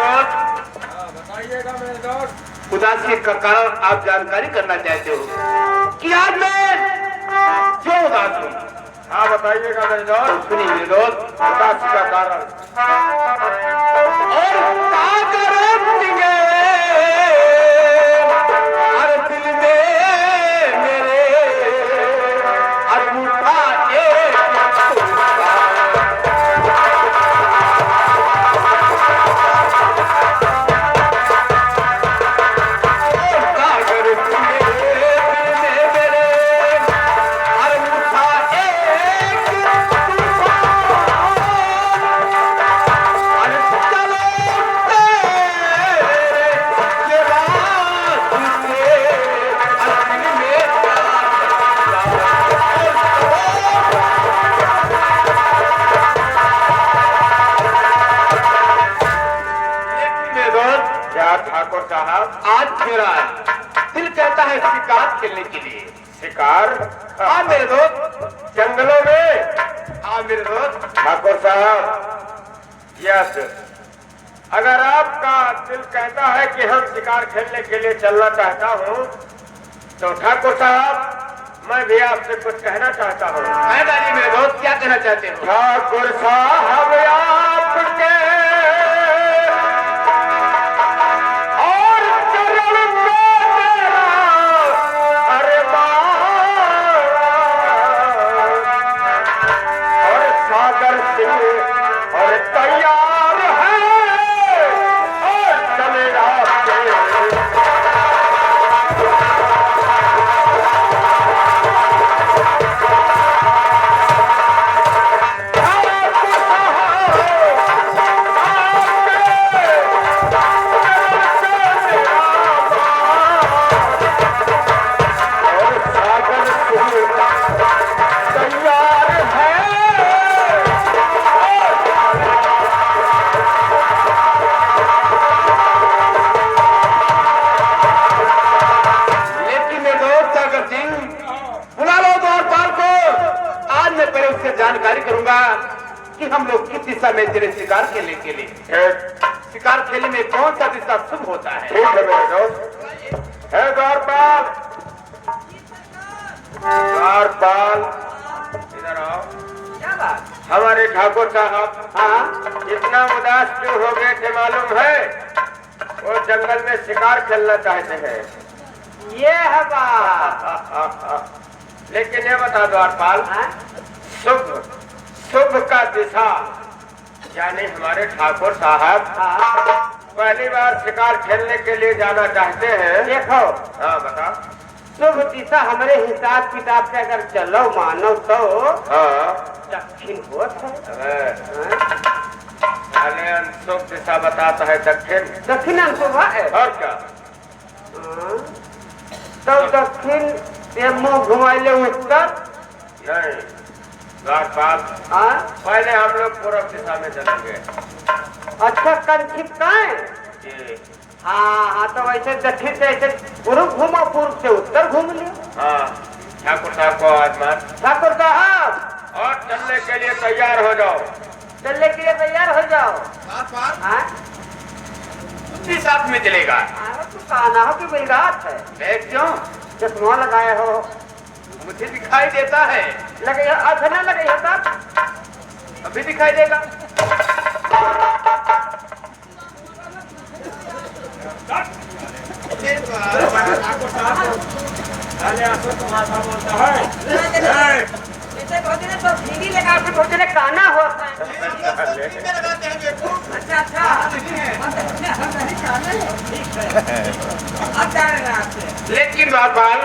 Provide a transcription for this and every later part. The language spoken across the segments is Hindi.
दोस्त। बताइएगा मेरे दोस्त। उदासी का कारण आप जानकारी करना चाहते हो कि आज मैं क्यों उदास हूँ? हाँ बताइएगा मेरे दोस्त। सुनिए मेरे दोस्त, उदासी का कारण। और हर दिल में मेरे अधूरा ठाकुर साहब, आज मेरा दिल कहता है शिकार खेलने के लिए। शिकार? हाँ मेरे दोस्त। जंगलों में? हाँ मेरे दोस्त। ठाकुर साहब, यस, अगर आपका दिल कहता है कि हम शिकार खेलने के लिए चलना चाहता हूँ, तो ठाकुर साहब मैं भी आपसे कुछ कहना चाहता हूँ। मैदानी मेरे दोस्त, क्या कहना चाहते हो? ठाकुर साहब आपके जानकारी करूंगा कि हम लोग किस दिशा में चले शिकार खेलने के लिए। शिकार खेलने में कौन सा दिशा शुभ होता है? ठीक है मेरे दोस्त। है द्वारपाल, द्वारपाल, इधर आओ। क्या बात? हमारे ठाकुर साहब हाँ, इतना उदास क्यों हो गए थे मालूम है? वो जंगल में शिकार खेलना चाहते हैं। ये है बात। लेकिन ये बता द्वारपाल, हाँ? शुभ शुभ का दिशा यानी हमारे ठाकुर साहब पहली बार शिकार खेलने के लिए जाना चाहते हैं। देखो, हाँ बता। शुभ दिशा हमारे हिसाब किताब से अगर चलो मानो तो हाँ दक्षिण होत है। पहले शुभ दिशा बताता है दक्षिण। दक्षिण शुभ है और क्या? तो दक्षिण से मुंह घुमाइले उत्तर नहीं द्वारपाल, पहले हम लोग पूर्व दिशा में चलेंगे। अच्छा, कंठित का है? हाँ हाँ, तो वैसे दक्षिण से ऐसे पूर्व घूमो, पूर्व से उत्तर घूम लियो। हाँ ठाकुर साहब को आजमान। ठाकुर साहब, और चलने के लिए तैयार हो जाओ। चलने के लिए तैयार हो जाओ। हाँ, उसी साथ में चलेगा। तू काना हो कि बिलगात है? देख क्यों? चश्मा लगाए हो, मुझे दिखाई देता है। लगे अच्छा न लगे तब अभी दिखाई देगा। काना होता है। अच्छा लेकिन द्वारपाल,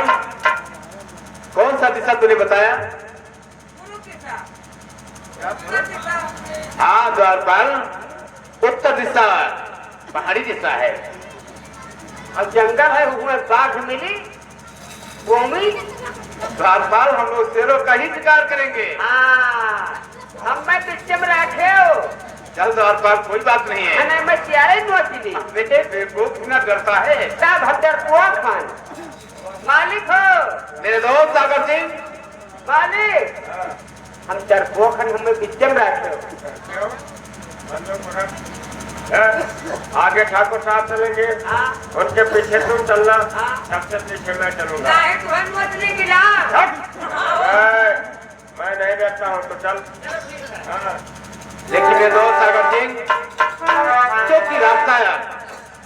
कौन सा दिशा तूने बताया? हाँ द्वारपाल, उत्तर दिशा पहाड़ी दिशा है। अब जंगल है, उसमें बाघ मिली गोमी। द्वारपाल, हम लोग शेरों का ही शिकार करेंगे। हाँ, हम मैं पीछे में रखे हो। चल द्वारपाल, कोई बात नहीं है। नहीं, मैं सियारे नोचली। बेटे बेवकूफ ना डरता है। तब हत्या कुआ खान मालिक हो। मेरे दोस्त सागर सिंह, मालिक हम चरपोखन हमें बीच में रखे हो। आगे ठाकुर साहब चलेंगे, उनके पीछे तुम चलना, सबसे पीछे मैं चलूंगा। मैं नहीं रहता हूँ तो चल। लेकिन मेरे दोस्त सागर सिंह, क्योंकि रास्ता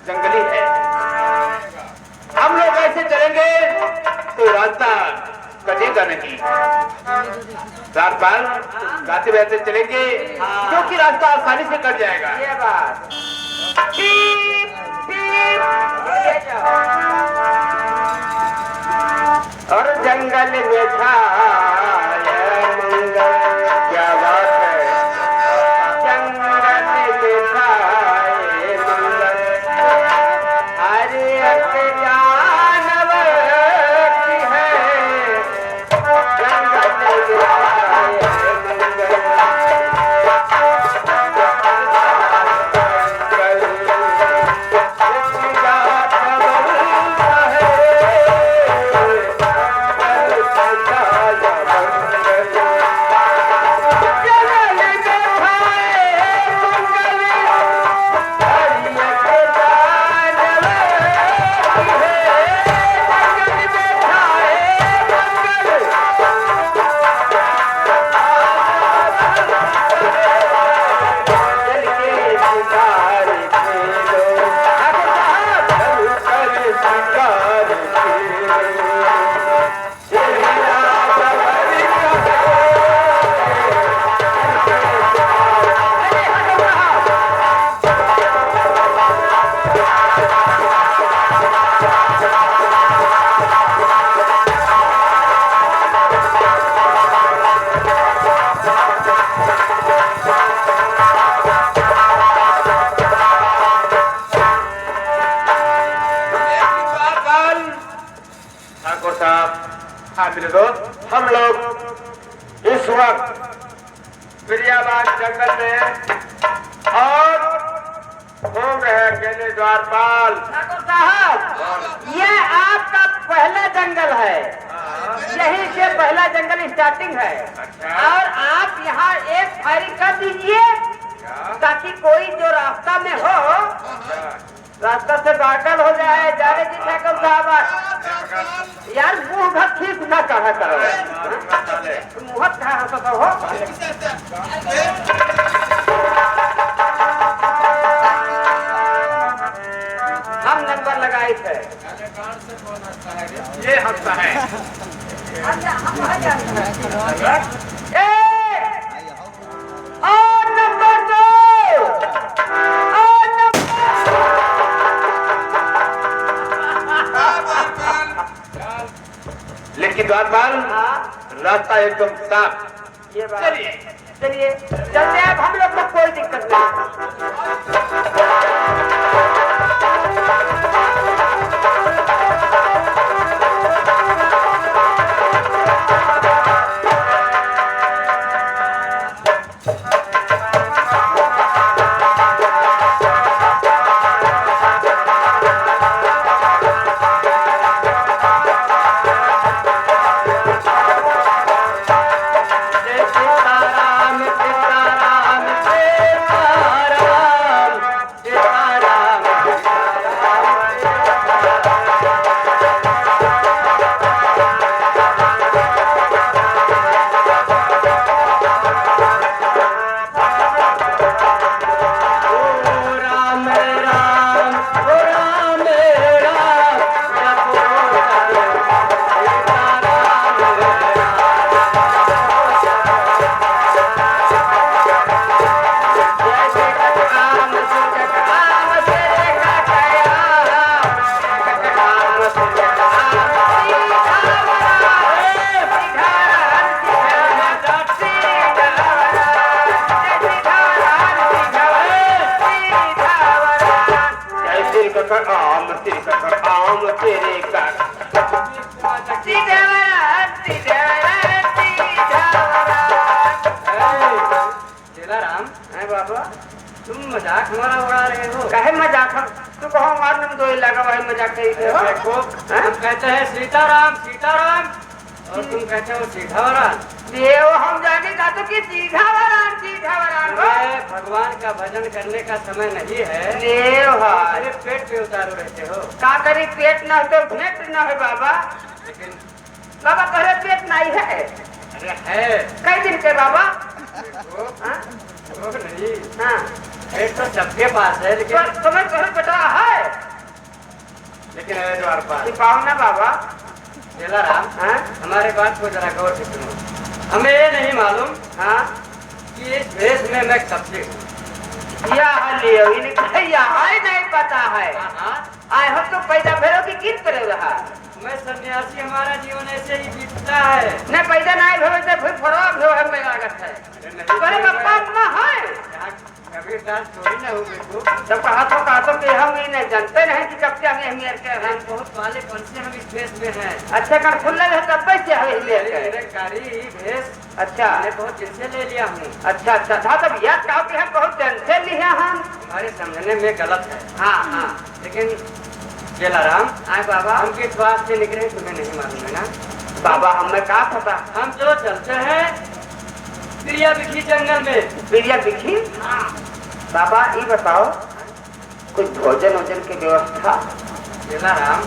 जंगली है, हम लोग ऐसे चलेंगे तो रास्ता कटेगा नहीं। रात भर गाते बहते चलेंगे क्योंकि रास्ता आसानी से कट जाएगा। ये बात और जंगल में छाया मंगल, क्या बात है, जंगल में छाए मंगल, हरे जानवर की है, जंगल में छाए मेरे दोस्त, हम लोग इस वक्त फिरियाबाद जंगल में और घूम रहे हैं अकेले द्वारपाल। ठाकुर साहब, ये आपका पहला जंगल है, यहीं से पहला जंगल स्टार्टिंग है। और आप यहाँ एक फायरिंग कर दीजिए ताकि कोई जो रास्ता में हो रास्ता से बाटल हो जाए। जाने जी ठाकुर साहब, यार मुंह का खींच ना कहा करो, मुँह कहा हो। हम नंबर लगाए थे, ये हंसता है। और नंबर 2, और लेकिन द्वारपाल रास्ता एकदम साफ। ये बात, चलिए चलिए चलते हैं, हम लोग को कोई दिक्कत नहीं। तुम मजाक हमारा उड़ा रहे हो। कहे मजाक, तू कहो हमारे नाम दो लगा वही मजाक कही थे। देखो हम कहते हैं सीताराम सीताराम और तुम कहते हो सीधावरा। देव हम जाने का तो कि सीधा वरान हो। भगवान का भजन करने का समय नहीं है। देव अरे पेट पे उतारो रहते हो। का करी पेट न हो तो भेंट न हो बाबा। लेकिन बाबा कहे पेट नहीं है। अरे है। कई दिन के बाबा? देखो, हाँ? वो नहीं, हाँ। पेट तो सबके पास है, लेकिन तुम्हें कहे बेटा है, लेकिन है द्वार पास। छिपाओ ना बाबा। जलाराम, हाँ? हमारे बात को जरा गौर से सुनो। हमें ये नहीं मालूम हाँ? कि इस भेष में मैं कब से हूँ। यहाँ लियो इनका यहाँ नहीं पता है। हाँ, आए हो तो पैदा भेड़ो की किन करे रहा। मैं सन्यासी, हमारा जीवन ऐसे ही बीतता है। न पैदा नहीं भेड़ो से फिर फरोग हो है में लागत है। अरे बापा अम्मा है। कभी दांत थोड़ी ना हो बेटू। जब कहा तो कि हम ये नहीं जानते नहीं कि कब क्या हम मेरे के हम बहुत पहले कौन से हम इस भेष में हैं। अच्छा कर खुल है तब से हमें मेरे के। मेरे कारी भेष अच्छा मैं बहुत दिन से ले लिया हूँ। अच्छा था तब याद कहो कि हम बहुत दिन से लिया हम। हमारे समझने में गलत है। हाँ हाँ। लेकिन जलाराम, आए बाबा हम किस बात से निकले तुम्हें नहीं मालूम है ना। बाबा हमें कहा पता। हम जो चलते हैं प्रिया बिखी जंगल में। प्रिया बिखी। बाबा ये बताओ कुछ भोजन वोजन की व्यवस्था। जलाराम,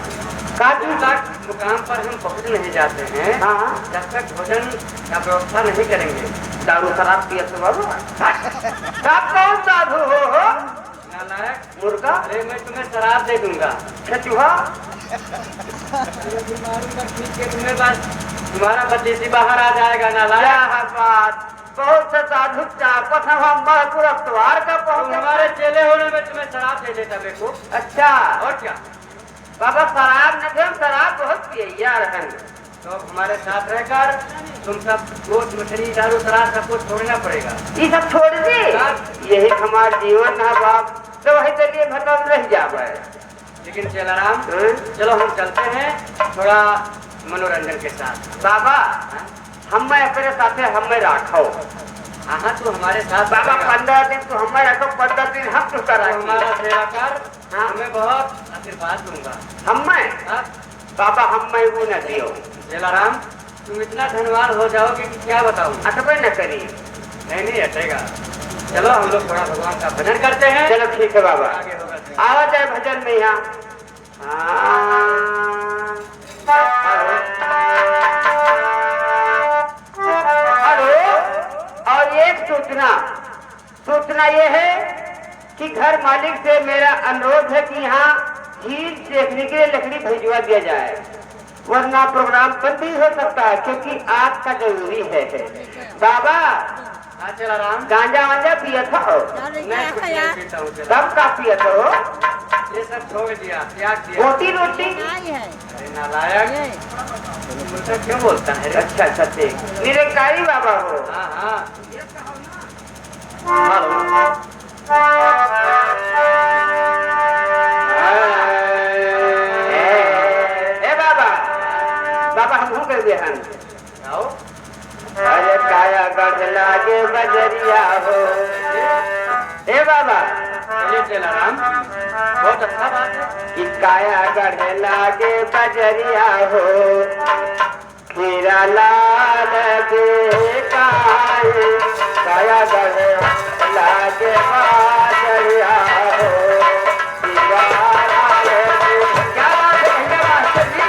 का जब तक मुकाम पर हम पहुँच नहीं जाते हैं, हाँ जब तक भोजन का व्यवस्था नहीं करेंगे। दारू शराब पिए तो बाबा आप कौन साधु हो नालायक मुर्गा। अरे मैं तुम्हें शराब दे दूंगा। चूहा तुम्हें बस तुम्हारा बदीसी बाहर आ जाएगा। नालायक, बात बहुत से साधु प्रथम हम पुरस्कार का तुम पहुंचे। हमारे चेले होने में तुम्हें शराब दे देता बेकूफ। अच्छा और क्या। बाबा शराब न हम शराब बहुत पिए यार हैं। तो अब हमारे साथ रहकर तुम सब गोश्त मछली दारू शराब सब कुछ छोड़ना पड़ेगा। ये सब छोड़ दे। यही हमारा जीवन है बाप। तो वही चलिए भटक रह जावे। लेकिन जलाराम, चलो हम चलते हैं थोड़ा मनोरंजन के साथ। बाबा हमें अपने साथे हमें राखो। हाँ, तो हमारे साथ बाबा रहेगा। 15 दिन तो हमें रखो, 15 दिन हम तो तो करा हमारा सेवा कर, हाँ। हमें बहुत आशीर्वाद दूंगा। हमें हाँ? बाबा हमें वो न दियो। जलाराम, तुम इतना धनवान हो जाओगे कि क्या बताऊं। अटबे न करी। नहीं हटेगा। चलो हम लोग थोड़ा भगवान का भजन करते हैं। चलो ठीक है बाबा। आगे होगा। आवा जाए भजन में यहाँ। हेलो। और एक सूचना ये है कि घर मालिक से मेरा अनुरोध है कि यहाँ झील देखने के लिए लकड़ी भिजवा दिया जाए, वरना प्रोग्राम बंद भी हो सकता है क्योंकि आग का जरूरी है। बाबा हाँ जलाराम, गांजा वांजा पिया था हो? मैं कुछ नहीं पीता हूँ जलाराम। तब का पिया था हो? ये सब छोड़ दिया, त्याग दिया। रोटी रोटी। अरे नालायक, मुझसे क्यों बोलता है रे? अच्छा ठीक। निरंकारी बाबा हो? हाँ। ए बाबा बाबा हम कर दिया हम। आओ। अरे काया गढ़ लागे बजरिया हो। ए बाबा चलिए जलाराम, बहुत अच्छा बात है। कि काया गढ़ लागे बजरिया हो, खीरा लाल काया गढ़ लागे बजरिया हो, खीरा लाल। क्या बात है भैया मास्टर जी।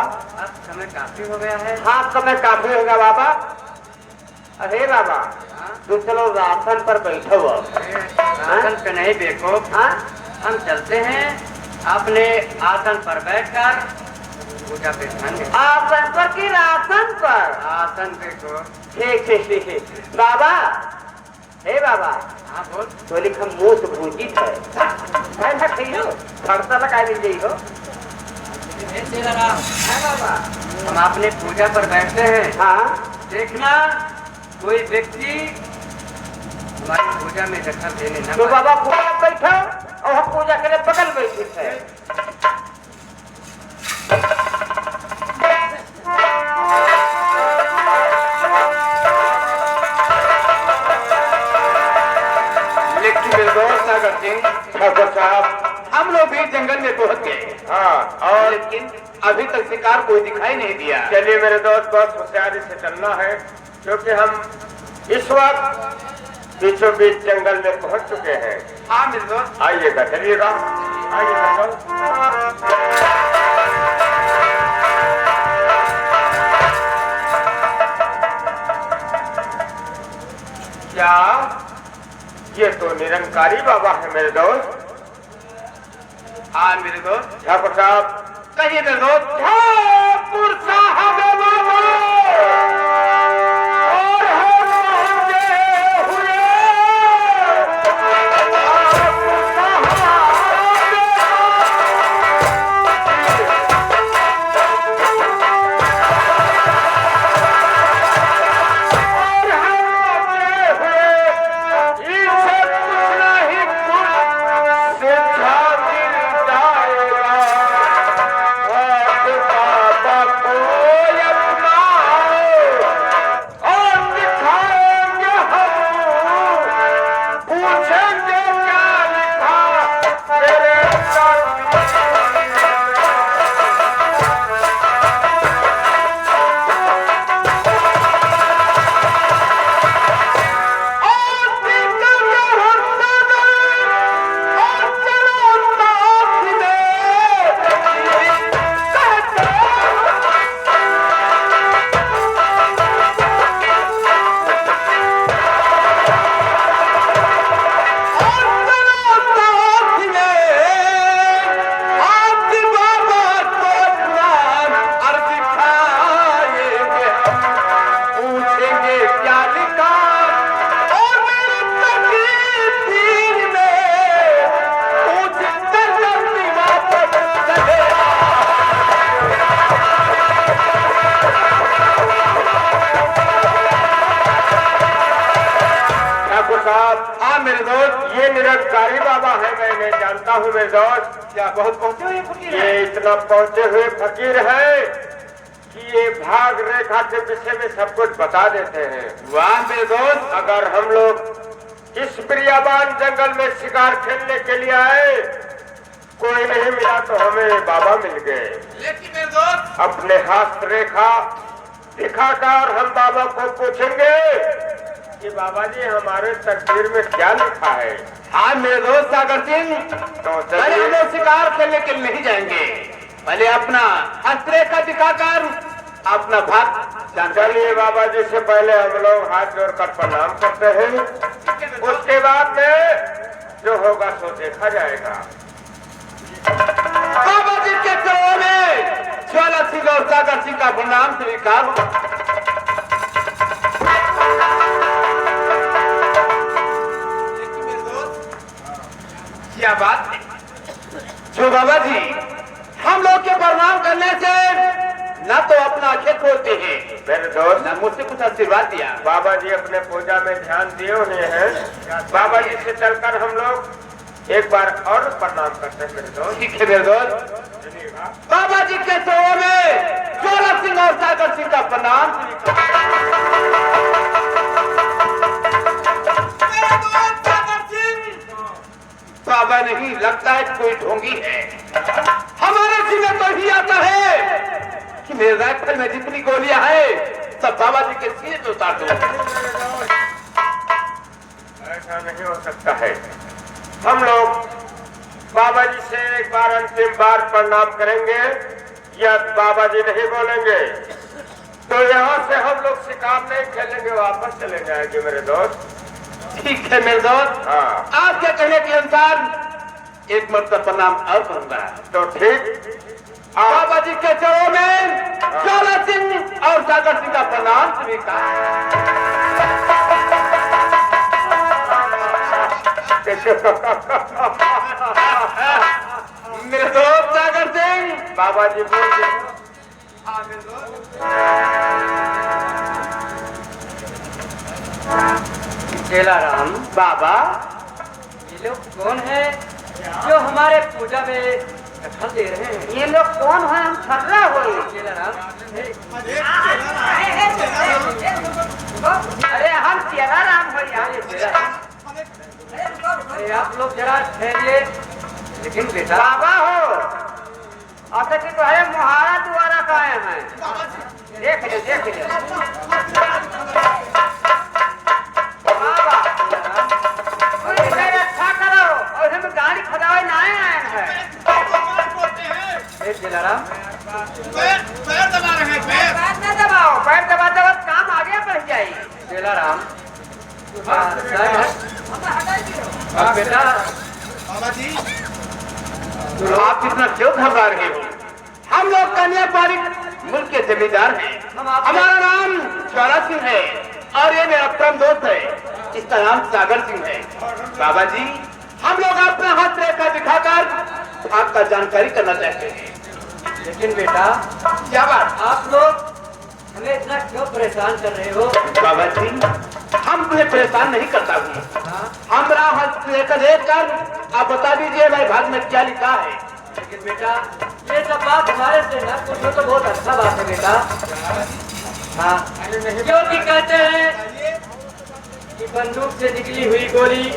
अब समय काफी हो गया है। हाँ समय काफी होगा बाबा। अरे बाबा तू चलो राशन पर बैठो अब। आसन पे नहीं देखो, हाँ हम चलते हैं। आपने आसन पर बैठकर पूजा पे ध्यान दें। आसन पर की राशन पर? आसन पे को। ठीक ठीक ठीक ठीक। बाबा हे बाबा। हाँ बोल। तो लिखा मोट भूजित है काय ना खइयो खर्चा लगा लीजिए हो। है बाबा। हम अपने पूजा पर बैठते हैं। हाँ देखना कोई व्यक्ति हमारी पूजा में दखल देने न तो पाए। बाबा पूजा बैठो और हम पूजा करे बगल बैठे है। लेकिन मेरे दोस्त सागर सिंह ठाकुर साहब, हम लोग भी जंगल में पहुंच गए हाँ और लेकिन अभी तक शिकार कोई दिखाई नहीं दिया। चलिए मेरे दोस्त, बहुत होशियारी से चलना है क्योंकि हम इस वक्त बीचों बीच जंगल में पहुंच चुके हैं। हाँ मेरे दोस्त। आइएगा, चलिएगा, आइएगा दोस्त। क्या ये तो निरंकारी बाबा है मेरे दोस्त? हाँ मेरे दोस्त। ठाकुर साहब, कहिए मेरे दोस्त। ठाकुर साहब बाबा और हम गए हुए हाँ मेरे दोस्त। ये निरंकारी बाबा है, मैं नहीं जानता हूँ मेरे दोस्त। क्या बहुत पहुंचे हुए फकीर ये हैं? इतना पहुंचे हुए फकीर है कि ये भाग रेखा के विषय में सब कुछ बता देते हैं। वाह मेरे दोस्त। अगर हम लोग इस प्रियाबान जंगल में शिकार खेलने के लिए आए, कोई नहीं मिला तो हमें बाबा मिल गए। लेकिन मेरे दोस्त। अपने हाथ रेखा दिखाकर हम बाबा को पूछेंगे कि बाबा जी हमारे तकदीर में क्या लिखा है। हाँ मेरे दोस्त सागर सिंह। तो पहले हम लोग शिकार खेलने के लिए नहीं जाएंगे, पहले अपना हस्तरेखा दिखाकर अपना भाग जानकारी। चलिए बाबा जी से पहले हम लोग हाथ जोड़कर प्रणाम करते हैं, उसके बाद में जो होगा सो देखा जाएगा। बाबा जी के चरणों में ज्वाला सिंह और सागर सिंह का प्रणाम स्वीकार। क्या बात है जो बाबा जी, हम लोग के प्रणाम करने से न तो अपना खेत खोलते हैं, मेरे दोस्त, न मुझसे कुछ आशीर्वाद दिया। बाबा जी अपने पूजा में ध्यान दिए हुए हैं। बाबा जी से चलकर हम लोग एक बार और प्रणाम करते हैं मेरे दोस्त। ठीक है मेरे दोस्त। बाबा जी के चरणों में ज्वाला सिंह और सागर सिंह का प्रणाम स्वीकार। बाबा नहीं, लगता है कोई ढोंगी है। हमारे सीने तो ही आता है कि मेरे राइफल में जितनी गोलियां हैं सब बाबा जी के सीने पे उतार दो। ऐसा नहीं हो सकता है। हम लोग बाबा जी से एक बार अंतिम बार प्रणाम करेंगे, या बाबा जी नहीं बोलेंगे तो यहाँ से हम लोग शिकार नहीं खेलेंगे, वापस चले जाएंगे मेरे दोस्त। ठीक है मेरे दोस्त, हाँ आपके कहने के अनुसार एक मरतबा प्रणाम और करूंगा। तो ठीक, बाबा जी के चरणों में ज्वाला सिंह और सागर सिंह का प्रणाम स्वीकार। मेरे दोस्त सागर सिंह, बाबा जी बोल चेला राम, बाबा ये लोग कौन है जो हमारे पूजा में दखल दे रहे हैं? ये लोग कौन है? हम छर्रा हो। चेला राम, अरे हम चेला राम हो यार। अरे आप लोग जरा ठहरिए। लेकिन बेटा बाबा हो, अच्छा कि तो है मुहारा द्वारा का आए हैं। देख ले देख ले बाबा, अच्छा करो और हम गाड़ी खदावे ना आए हैं। चेला राम, पैर न दबाओ, पैर दबा दबा काम आगे बढ़ जाए। चेला राम, बेटा तो आप इतना क्यों घबरा रहे हो? हम लोग कन्याकुमारी मुल्क के जमींदार हैं। हमारा नाम ज्वाला सिंह है और ये मेरा परम दोस्त है, इसका नाम सागर सिंह है। बाबा जी, हम लोग अपना हाथ रेखा दिखाकर आपका जानकारी करना चाहते हैं। लेकिन बेटा क्या बात? आप लोग हमें इतना क्यों परेशान कर रहे हो? बाबा जी, हम तुम्हें परेशान नहीं करता हूँ। हमारा हाथ रेखा देखकर आप बता दीजिए मेरे भाग में क्या लिखा है। लेकिन बेटा ये सब बात हमारे से न पूछो तो बहुत अच्छा बात है बेटा। हाँ, क्योंकि कहते हैं कि बंदूक से निकली हुई गोली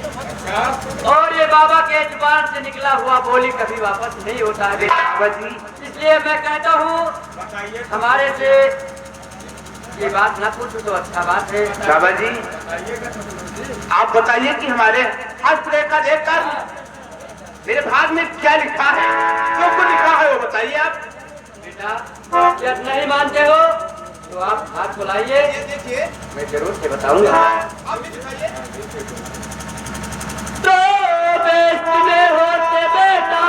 और ये बाबा के जुबान से निकला हुआ बोली कभी वापस नहीं होता है बाबा जी, इसलिए मैं कहता हूँ हमारे से ये बात ना पूछो तो अच्छा बात है। बाबा जी, आप बताइए कि हमारे हाथ रेखा देखकर मेरे भाग में क्या लिखा है? जो कुछ लिखा है वो बताइए आप। बेटा यदि नहीं मानते हो तो आप हाथ बुलाइए, मैं जरूर से बताऊंगा। तो बेस्ट में होते बेटा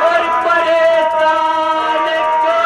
और परेशान को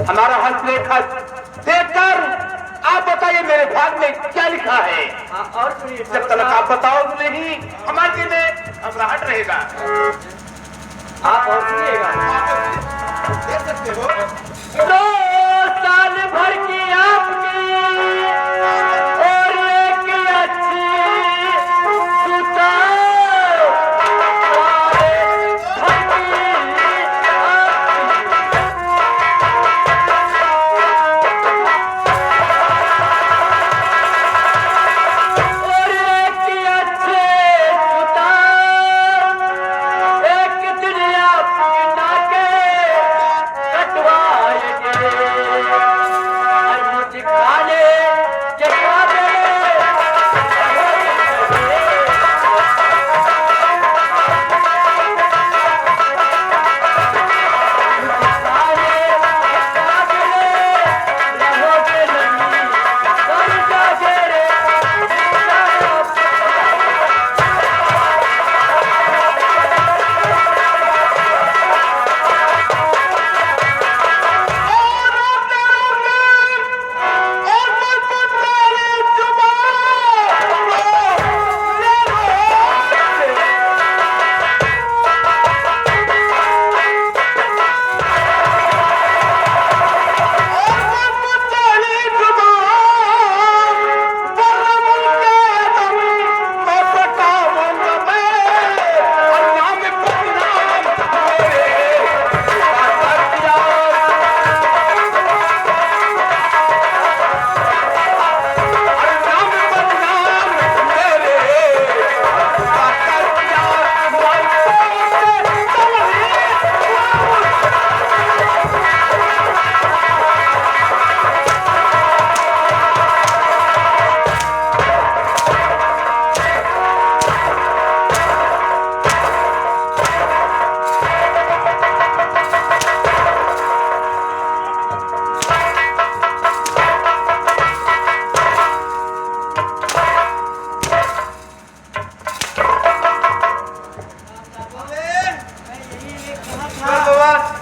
हमारा हस्तरेखा देखकर आप बताइए मेरे भाग में क्या लिखा है। और जब तक आप बताओगे नहीं हमारे दिल में घबराहट रहेगा। आप और सुनिएगा। देख सकते हो 2 साल भर की आपकी और एक अच्छी सुता एक दुनिया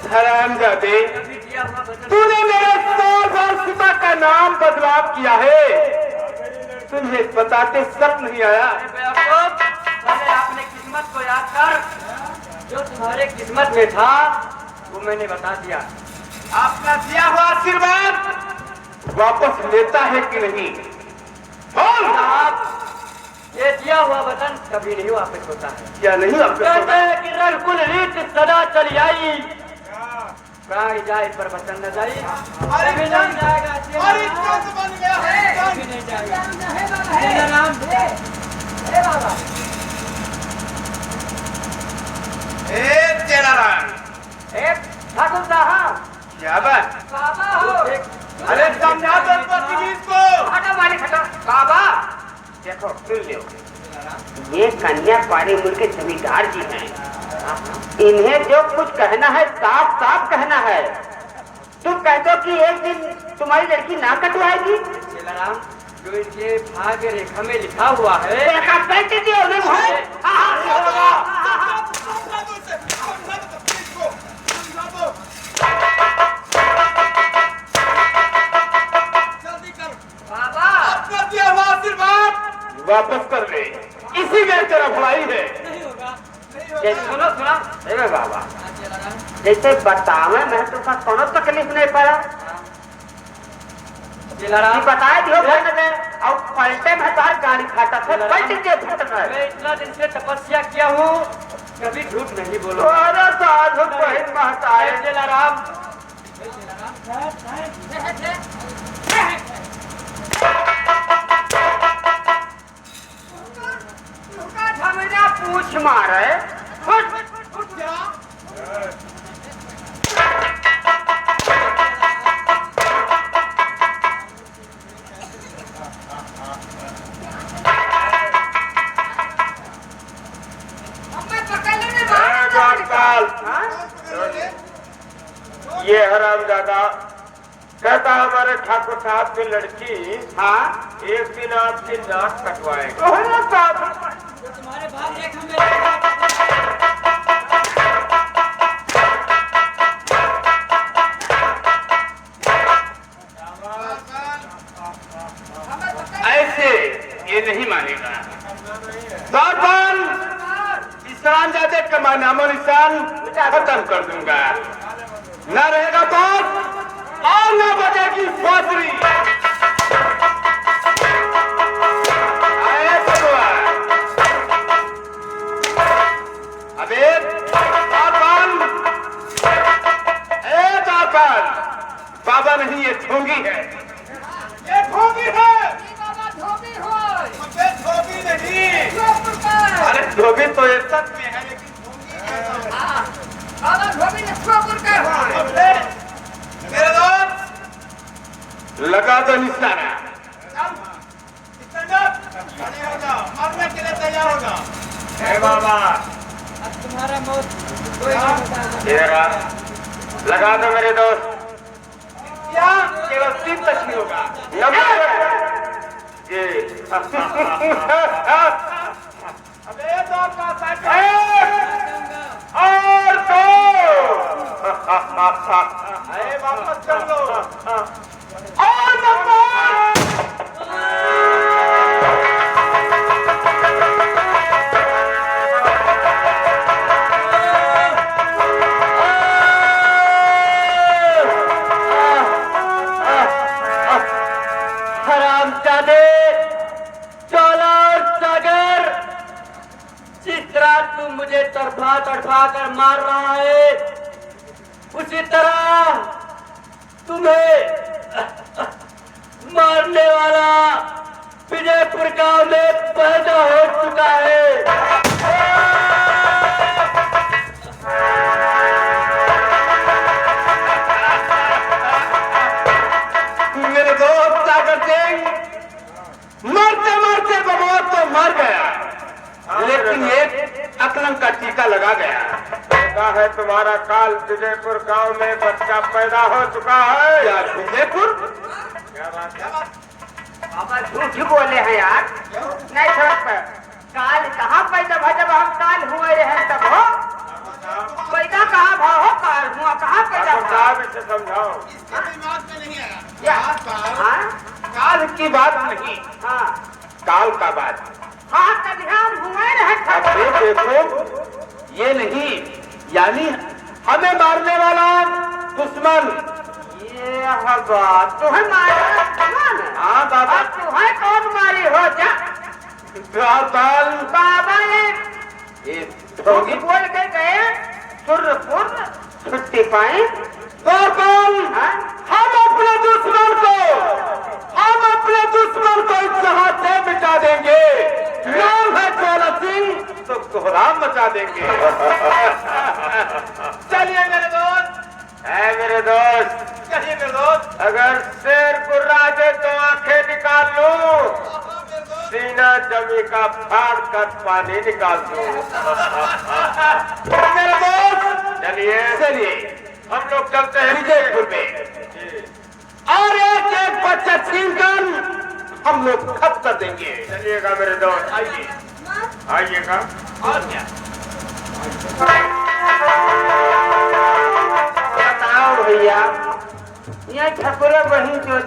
हरामजादे, तूने मेरे 100 साल पिता का नाम बदनाम किया है। तुम्हें बताते सब नहीं आया। पहले अपने किस्मत को याद कर। जो तुम्हारे किस्मत में था वो मैंने बता दिया। आपका दिया हुआ आशीर्वाद वापस लेता है कि नहीं? बोल। ये दिया हुआ वचन कभी नहीं वापस होता है। क्या नहीं वापस कहते होता? हैं कि रघुकुल रीत सदा चली आई, प्राण जाए पर वचन न जाई। कभी नहीं जाएगा। कभी नहीं जाएगा। ठाकुर साहब, क्या बात? बाबा हो। अरे समझा दो बदतमीज को। हटो मालिक हटो। बाबा देखो सुन लो, ये कन्या पारी मुल्क के जमींदार जी हैं। इन्हें जो कुछ कहना है साफ साफ कहना है। तुम कहते हो कि एक दिन तुम्हारी लड़की ना कटवाएगी। राम, जो इनके भाग्य रेखा में लिखा हुआ है बाबा अपना दिया हुआ आशीर्वाद वापस कर ले। इसी में तेरा भलाई है। सुनो सुनो अरे बाबा, जैसे बतावे मैं तुमका कोनो तकलीफ नहीं पड़ा। बताए दियो भाई ने और पलटे में तार गाड़ी खाता था। पलट के फटना है। मैं इतना दिन से तपस्या किया हूँ, कभी झूठ नहीं बोलो। अरे साधु बहन महता है। जलाराम, पूछ मारे ये हरामजादा कहता हमारे ठाकुर साहब की लड़की हाँ एक दिन आपकी नाक कटवाएगी। तुम्हारे भाग रेखा में ऐसे ये नहीं मानेगा। सावधान, इस्लाम जाते का नामो निशान खत्म कर दूंगा। न रहेगा बात और न बजेगी बांसुरी। आए भगवान। अबे सावधान, ए सावधान। बाबा नहीं, ये ढोंगी है। ये ढोंगी है। अबे धोबी नहीं। अरे धोबी तो ये सच में है, लेकिन मेरे दोस्त लगा दो निशाना। मरने के लिए तैयार होगा। हे बाबा, तुम्हारा मौत लगा दो मेरे दोस्त। क्या केवल 3 तक नहीं होगा। ये अबे तो और तो अरे वापस कर लो। और हरामजादे, चौलार सागर, जिस तरह तू मुझे तड़फा तड़फा कर मार रहा है, उसी तरह तुम्हें मारने वाला विजयपुर गांव में पैदा हो चुका है। मेरे दोस्त सागर सिंह मरते मरते बमौत तो मर गया, लेकिन एक अकलंक का टीका लगा गया। कहता है तुम्हारा काल विजयपुर गांव में बच्चा पैदा हो चुका है। क्या विजयपुर? क्या बात है? बाबा झूठ बोले हैं यार। नहीं समझ पर काल कहाँ पैदा भा, जब हम काल हुए रहे तब हो पैदा कहाँ भा हो, काल हुआ कहाँ पैदा ठाकुर भा? साहब इसे समझाओ। क्या? हाँ काल की बात नहीं, हाँ काल का बात। हाँ कभी हम हुए रहे अब ये देखो, ये नहीं, यानी हमें मारने वाला दुश्मन। ये बात तुम्हें मारे दुश्मन? हाँ बाबा, अब तुम्हें कौन मारी हो जा? काल बाबा ये झूठ बोल के गए सुरपुर छुट्टी पाए। काल हाँ? हम अपने दुश्मन को इस जहां से मिटा देंगे। नाम है चोला सिंह, तो कोहराम मचा देंगे। चलिए मेरे दोस्त, है मेरे दोस्त, चलिए मेरे दोस्त। अगर शेर गुर्रा दे तो आंखें निकाल लूं, सीना जमी का फाड़ कर पानी निकाल दूं। मेरे दोस्त चलिए चलिए, हम लोग चलते हैं विजयपुर में, और एक एक बच्चा छीनकर हम लोग खत्म कर देंगे। चलिएगा मेरे दोस्त, आइए, आइएगा। और क्या? बताओ भैया, ये ठकुरे बहन जो